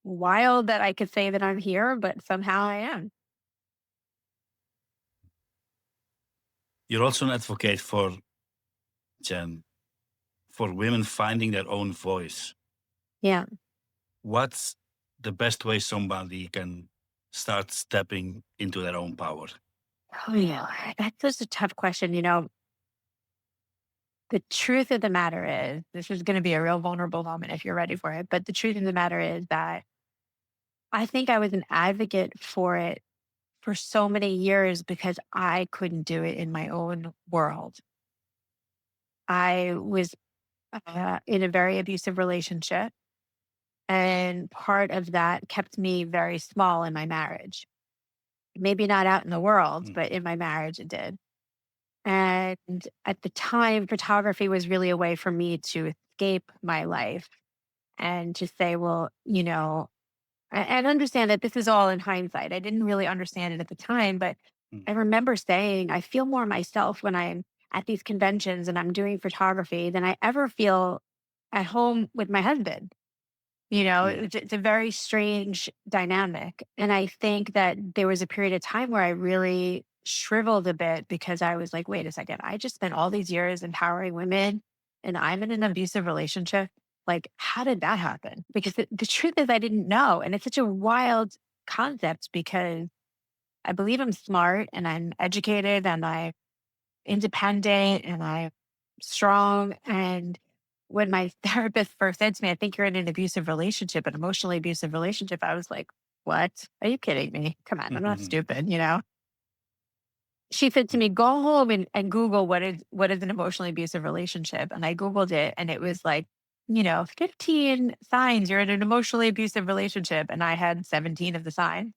S1: wild that I could say that I'm here, but somehow I am.
S2: You're also an advocate for Jen, for women finding their own voice.
S1: Yeah.
S2: What's the best way somebody can start stepping into their own power?
S1: Oh, yeah. That's just a tough question. The truth of the matter is, this is going to be a real vulnerable moment if you're ready for it. But the truth of the matter is that I think I was an advocate for it for so many years because I couldn't do it in my own world. I was in a very abusive relationship, and part of that kept me very small in my marriage. Maybe not out in the world,
S2: Mm,
S1: but in my marriage, it did. And at the time, photography was really a way for me to escape my life and to say, well, and understand that this is all in hindsight. I didn't really understand it at the time, but
S2: mm,
S1: I remember saying, I feel more myself when I'm at these conventions and I'm doing photography than I ever feel at home with my husband.
S2: mm,
S1: It's a very strange dynamic. And I think that there was a period of time where I really shriveled a bit because I was like, wait a second, I just spent all these years empowering women and I'm in an abusive relationship. Like, how did that happen? Because the truth is, I didn't know. And it's such a wild concept because I believe I'm smart and I'm educated and I'm independent and I'm strong. And when my therapist first said to me, I think you're in an abusive relationship, an emotionally abusive relationship, I was like, what? Are you kidding me? Come on, I'm not
S2: mhm,
S1: stupid. She said to
S2: mm,
S1: me, go home and Google what is an emotionally abusive relationship. And I Googled it and it was like, 15 signs you're in an emotionally abusive relationship. And I had 17 of the signs.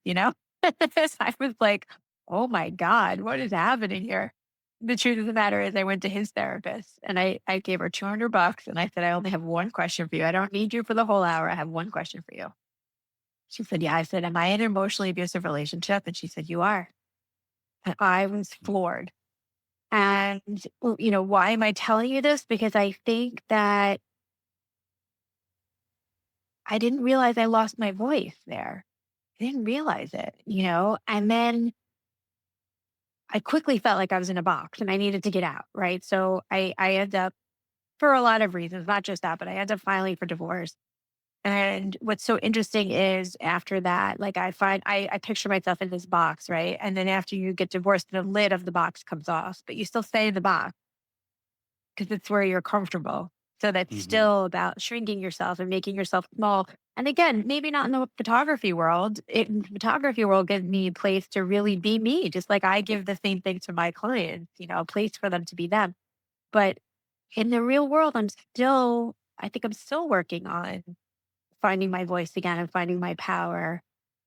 S1: So I was like, oh my God, what is happening here? The truth of the matter is I went to his therapist and I gave her $200 and I said, I only have one question for you. I don't need you for the whole hour. I have one question for you. She said, yeah. I said, am I in an emotionally abusive relationship? And she said, you are. And I was
S2: mm,
S1: floored. And, why am I telling you this? Because I think that I didn't realize I lost my voice there. I didn't realize it. And then I quickly felt like I was in a box and I needed to get out. Right. So I ended up, for a lot of reasons, not just that, but I ended up filing for divorce. And what's so interesting is after that, like I picture myself in this box, right? And then after you get divorced, the lid of the box comes off, but you still stay in the box because it's where you're comfortable. So that's
S2: mhm,
S1: still about shrinking yourself and making yourself small. And again, maybe not in the photography world. In the photography world gives me a place to really be me, just like I give the same thing to my clients, a place for them to be them. But in the real world, I think I'm still working on finding my voice again and finding my power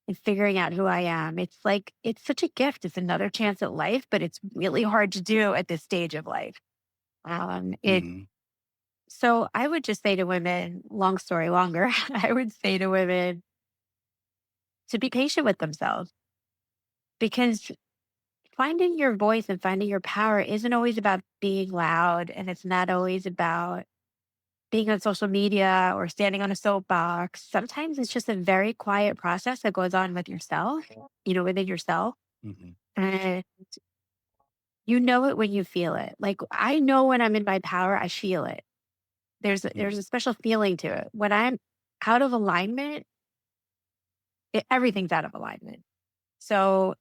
S1: and figuring out who I am. It's like, it's such a gift. It's another chance at life, but it's really hard to do at this stage of life. It
S2: mhm,
S1: So I would just say to women, long story longer, I would say to women to be patient with themselves because finding your voice and finding your power isn't always about being loud and it's not always about being on social media or standing on a soapbox. Sometimes it's just a very quiet process that goes on with yourself, within yourself.
S2: mhm,
S1: And you know it when you feel it. Like I know when I'm in my power, I feel it. There's
S2: mm,
S1: a special feeling to it. When I'm out of alignment, everything's out of alignment. So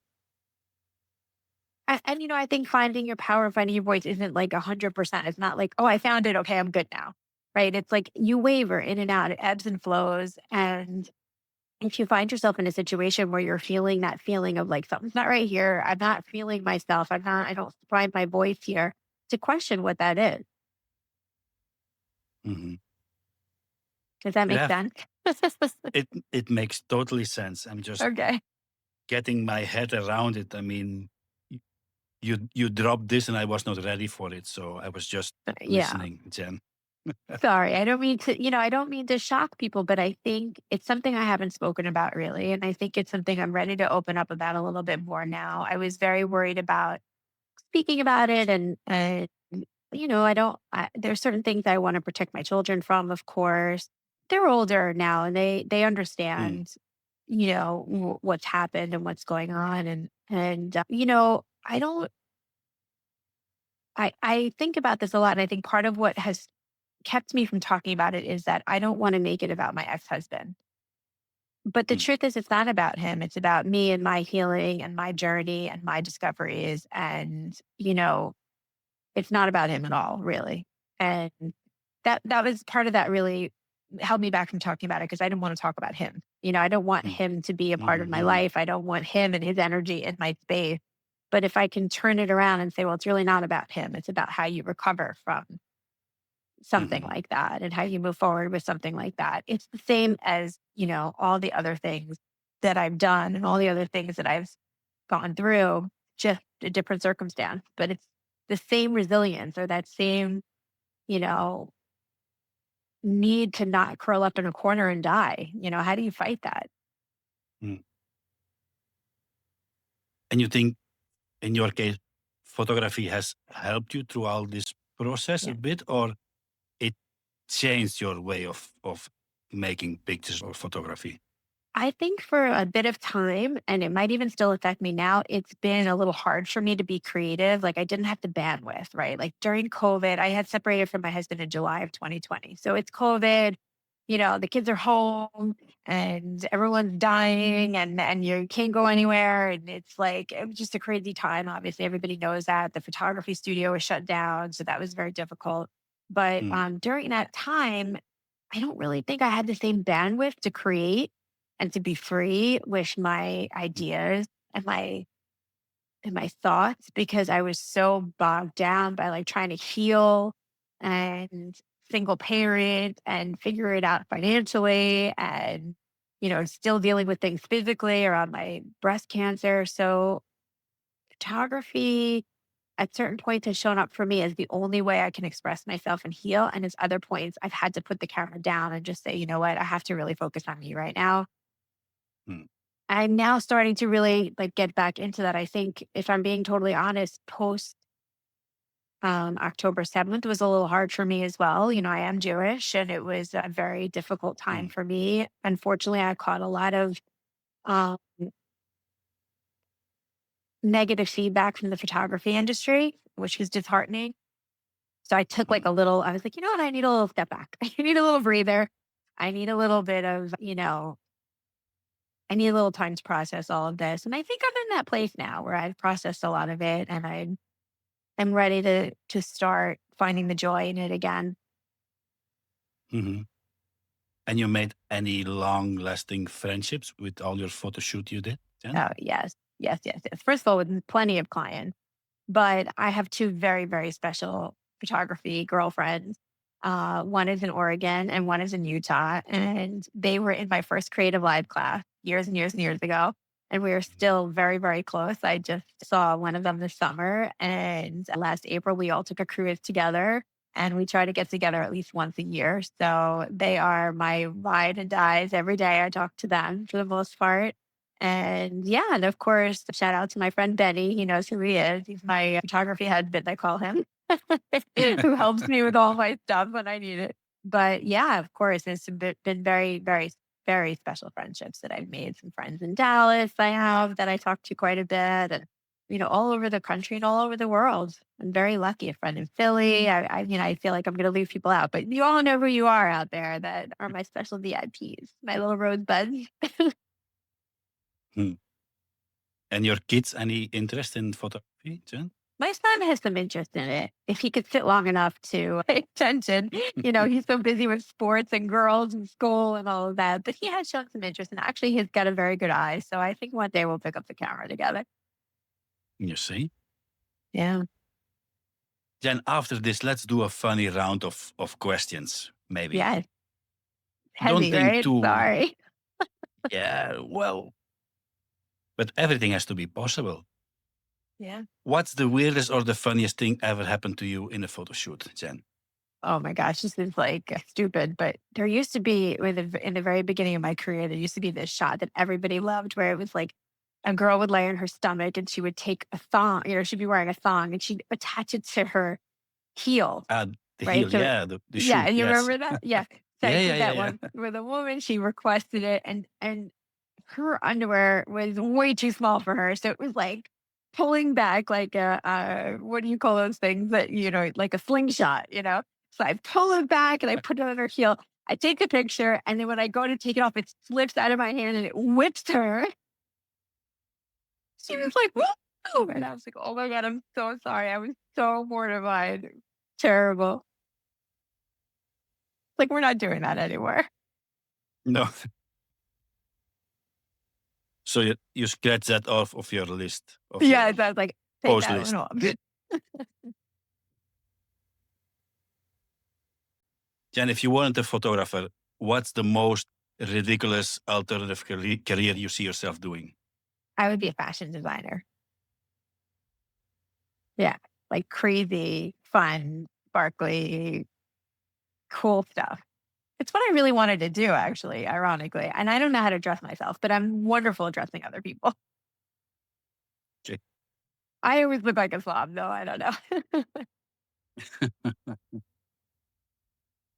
S1: I think finding your power, finding your voice isn't like 100%. It's not like, oh, I found it. Okay, I'm good now. Right. It's like you waver in and out, it ebbs and flows. And if you find yourself in a situation where you're feeling that feeling of like something's not right here, I'm not feeling myself, I don't find my voice here, to question what that is.
S2: Mhm.
S1: Does that make
S2: Yeah,
S1: sense?
S2: it makes totally sense. I'm just
S1: Okay.
S2: getting my head around it. I mean, you dropped this and I was not ready for it, so I was just
S1: Yeah.
S2: listening, Jen.
S1: Sorry. I don't mean to, I don't mean to shock people, but I think it's something I haven't spoken about really. And I think it's something I'm ready to open up about a little bit more now. I was very worried about speaking about it and there's certain things I want to protect my children from, of course. They're older now and they
S2: Mm,
S1: understand, what's happened and what's going on. I don't, I think about this a lot. And I think part of what has kept me from talking about it is that I don't want to make it about my ex-husband. But the
S2: mm,
S1: truth is, it's not about him. It's about me and my healing and my journey and my discoveries. And, it's not about him at all, really. And that was part of that really held me back from talking about it because I didn't want to talk about him. I don't want
S2: mm,
S1: him to be a part of
S2: mhm,
S1: my
S2: mhm,
S1: life. I don't want him and his energy in my space. But if I can turn it around and say, well, it's really not about him. It's about how you recover from something
S2: mhm,
S1: like that and how you move forward with something like that. It's the same as, all the other things that I've done and all the other things that I've gone through, just a different circumstance, but it's the same resilience or that same, you know, need to not curl up in a corner and die. How do you fight that?
S2: mm. And you think, in your case, photography has helped you throughout this process a
S1: Yeah.
S2: bit, or it changed your way of making pictures or photography?
S1: I think for a bit of time, and it might even still affect me now, it's been a little hard for me to be creative. Like I didn't have the bandwidth, right? Like during COVID, I had separated from my husband in July of 2020. So it's COVID, the kids are home and everyone's dying and you can't go anywhere. And it's like it was just a crazy time. Obviously, everybody knows that. The photography studio was shut down. So that was very difficult. But
S2: Mm,
S1: during that time, I don't really think I had the same bandwidth to create and to be free with my
S2: mm,
S1: ideas and my thoughts because I was so bogged down by like trying to heal and single parent and figure it out financially and still dealing with things physically around my breast cancer. So photography at certain points has shown up for me as the only way I can express myself and heal. And as other points, I've had to put the camera down and just say, you know what, I have to really focus on me right now.
S2: mm,
S1: I'm now starting to really like get back into that. I think if I'm being totally honest, post October 7th was a little hard for me as well. I am Jewish and it was a very difficult time
S2: mm,
S1: for me. Unfortunately, I caught a lot of um, negative feedback from the photography industry, which was disheartening. So I took like
S2: mm,
S1: I was like, you know what? I need a little step back. I need a little breather. I need a little bit of, I need a little time to process all of this. And I think I'm in that place now where I've processed a lot of it and I'm ready to start finding the joy in it again.
S2: mhm. And you made any long-lasting friendships with all your photo shoot you did, Jen?
S1: Oh, yes. Yes, yes, yes. First of all, with plenty of clients. But I have 2 very, very special photography girlfriends. One is in Oregon and one is in Utah, and they were in my first Creative Live class years and years and years ago, and we are
S2: Mhm,
S1: still very, very close. I just saw one of them this summer, and last April, we all took a cruise together, and we try to get together at least once a year. So they are my ride and dies every day. I talk to them for the most part. And yeah, and of course, shout out to my friend Benny. He knows who he is. He's my photography husband, I call him, who helps me with all my stuff when I need it. But yeah, of course, it's been very, very, very special friendships that I've made. Some friends in Dallas I have that I talk to quite a bit, and all over the country and all over the world. I'm very lucky. A friend in Philly. I feel like I'm going to leave people out, but you all know who you are out there that are my special VIPs, my little rosebuds.
S2: mm. And your kids, any interest in photography, Jen?
S1: My son has some interest in it. If he could sit long enough to pay attention, he's so busy with sports and girls and school and all of that. But he has shown some interest, and actually, he's got a very good eye. So I think one day we'll pick up the camera together.
S2: You see?
S1: Yeah.
S2: Jen, after this, let's do a funny round of questions, maybe.
S1: Yeah.
S2: Don't
S1: Heavy,
S2: think
S1: right?
S2: too,
S1: Sorry.
S2: yeah, well, but everything has to be possible.
S1: Yeah.
S2: What's the weirdest or the funniest thing ever happened to you in a photo shoot, Jen?
S1: Oh my gosh, this is like stupid, but there used to be in the very beginning of my career, there used to be this shot that everybody loved where it was like a girl would lay on her stomach and she would take a thong, she'd be wearing a thong and she'd attach it to her heel,
S2: Ah, the
S1: right?
S2: heel,
S1: So
S2: yeah, the
S1: yeah,
S2: shoe,
S1: and you
S2: yes.
S1: remember that? Yeah. So I
S2: Yeah, yeah,
S1: did
S2: yeah,
S1: that one
S2: yeah.
S1: with a woman. She requested it and her underwear was way too small for her. So it was like pulling back like what do you call those things that, like a slingshot. So I pull it back and I put it on her heel. I take a picture and then when I go to take it off, it slips out of my hand and it whips her. She was like, whoa. And I was like, oh my God, I'm so sorry. I was so mortified. Terrible. Like, we're not doing that anymore.
S2: No. So you scratch that off of your list, of
S1: Yeah,
S2: your
S1: so I was like, take
S2: post
S1: that one
S2: list.
S1: off.
S2: Jen, if you weren't a photographer, what's the most ridiculous alternative career you see yourself doing?
S1: I would be a fashion designer. Yeah, like crazy, fun, sparkly, cool stuff. It's what I really wanted to do, actually, ironically. And I don't know how to dress myself, but I'm wonderful at dressing other people.
S2: Okay.
S1: I always look like a slob, though. I don't know.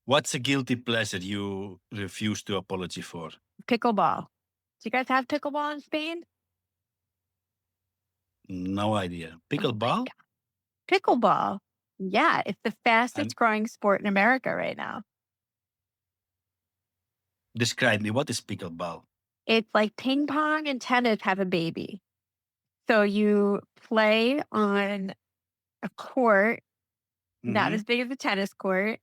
S2: What's a guilty pleasure you refuse to apology for?
S1: Pickleball. Do you guys have pickleball in Spain?
S2: No idea.
S1: Oh my
S2: Pickleball?
S1: God. Pickleball. Yeah, it's the
S2: And
S1: fastest growing sport in America right now.
S2: describe me, what is pickleball?
S1: It's like ping pong and tennis have a baby. So you play on a court not
S2: Mm-hmm.
S1: as big as a tennis court,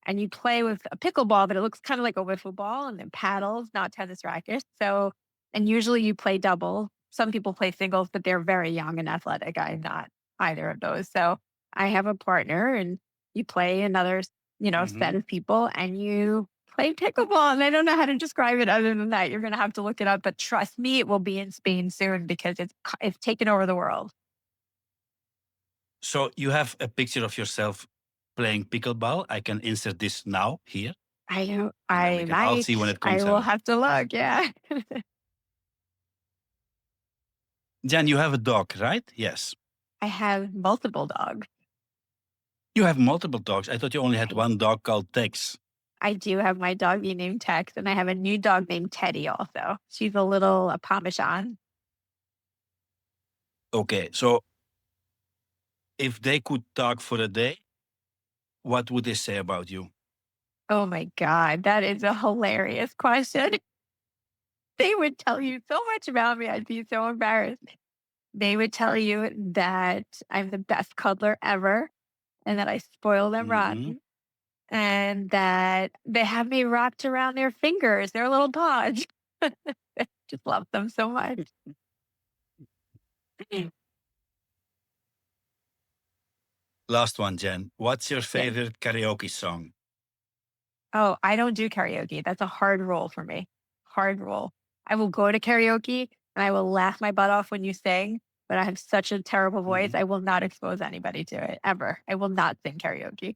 S1: and you play with a pickleball, but it looks kind of like a wiffle ball and then paddles, not tennis rackets. So, and usually you play double. Some people play singles, but they're very young and athletic. I'm not either of those. So I have a partner and you play another,
S2: Mm-hmm.
S1: set of people and you play pickleball. And I don't know how to describe it other than that. You're going to have to look it up, but trust me, it will be in Spain soon because it's taken over the world.
S2: So you have a picture of yourself playing pickleball. I can insert this now here,
S1: I know
S2: and then we
S1: I
S2: can all see when
S1: might.
S2: it
S1: I
S2: comes
S1: will
S2: out.
S1: have to look. Yeah.
S2: Jan, you have a dog, right? Yes.
S1: I have multiple dogs.
S2: You have multiple dogs. I thought you only had
S1: I
S2: one dog called Tex.
S1: I do have my doggy named Tex, and I have a new dog named Teddy also. She's a Parmesan.
S2: Okay, so if they could talk for a day, what would they say about you?
S1: Oh my God, that is a hilarious question. They would tell you so much about me. I'd be so embarrassed. They would tell you that I'm the best cuddler ever and that I spoil them
S2: Mm-hmm.
S1: rotten and that they have me wrapped around their fingers, their little paws. Just love them so much.
S2: Last one, Jen. What's your
S1: Yes.
S2: favorite karaoke song?
S1: Oh, I don't do karaoke. That's a hard rule for me. Hard rule. I will go to karaoke and I will laugh my butt off when you sing, but I have such a terrible voice.
S2: Mhm.
S1: I will not expose anybody to it ever. I will not sing karaoke.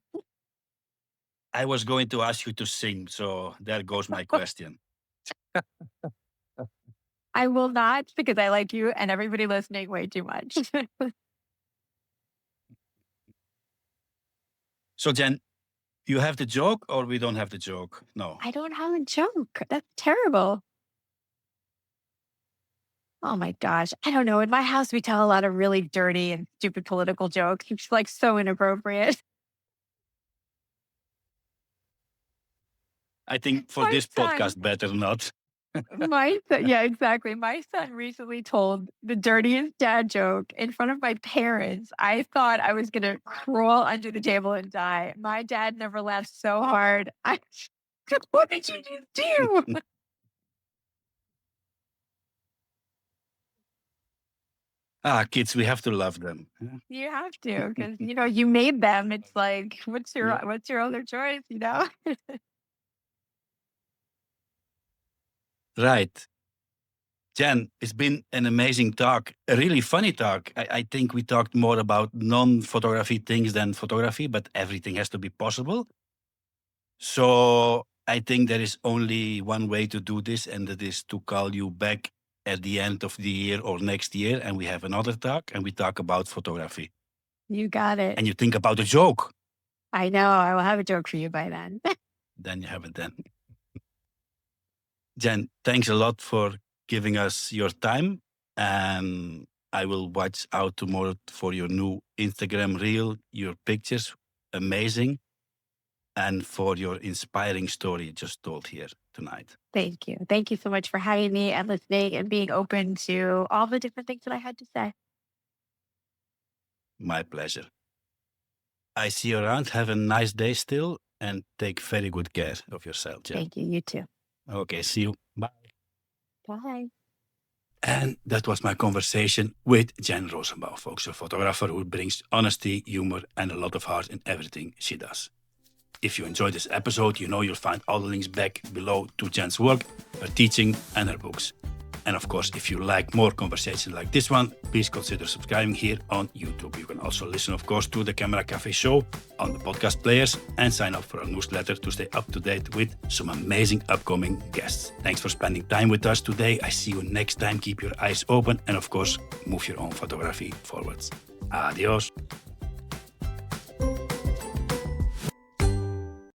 S2: I was going to ask you to sing, so there goes my question.
S1: I will not because I like you and everybody listening way too much.
S2: So, Jen, you have the joke or we don't have the joke? No.
S1: I don't have a joke. That's terrible. Oh my gosh. I don't know. In my house, we tell a lot of really dirty and stupid political jokes. It's like so inappropriate.
S2: I think for
S1: Hard
S2: this
S1: time.
S2: podcast, better not.
S1: My son, yeah, exactly. My son recently told the dirtiest dad joke in front of my parents. I thought I was gonna crawl under the table and die. My dad never laughed so hard. I what did you just do?
S2: Kids, we have to love them. Yeah.
S1: You have to, because you made them. It's like,
S2: Yeah.
S1: what's your other choice, you know?
S2: Right. Jen, it's been an amazing talk, a really funny talk. I think we talked more about non-photography things than photography, but everything has to be possible. So I think there is only one way to do this, and that is to call you back at the end of the year or next year, and we have another talk, and we talk about photography.
S1: You got it.
S2: And you think about a joke,
S1: I know. I will have a joke for you by then.
S2: then you have it then. Jen, thanks a lot for giving us your time. And I will watch out tomorrow for your new Instagram reel, your pictures, amazing, and for your inspiring story you just told here tonight.
S1: Thank you. Thank you so much for having me and listening and being open to all the different things that I had to say.
S2: My pleasure. I see you around. Have a nice day still, and take very good care of yourself, Jen.
S1: Thank you. You too.
S2: Okay, see you. Bye.
S1: Bye.
S2: And that was my conversation with Jen Rozenbaum, folks, a photographer who brings honesty, humor, and a lot of heart in everything she does. If you enjoyed this episode, you know you'll find all the links back below to Jen's work, her teaching, and her books. And of course, if you like more conversations like this one, please consider subscribing here on YouTube. You can also listen, of course, to the Camera Cafe show on the podcast players and sign up for our newsletter to stay up to date with some amazing upcoming guests. Thanks for spending time with us today. I see you next time. Keep your eyes open and, of course, move your own photography forwards. Adios.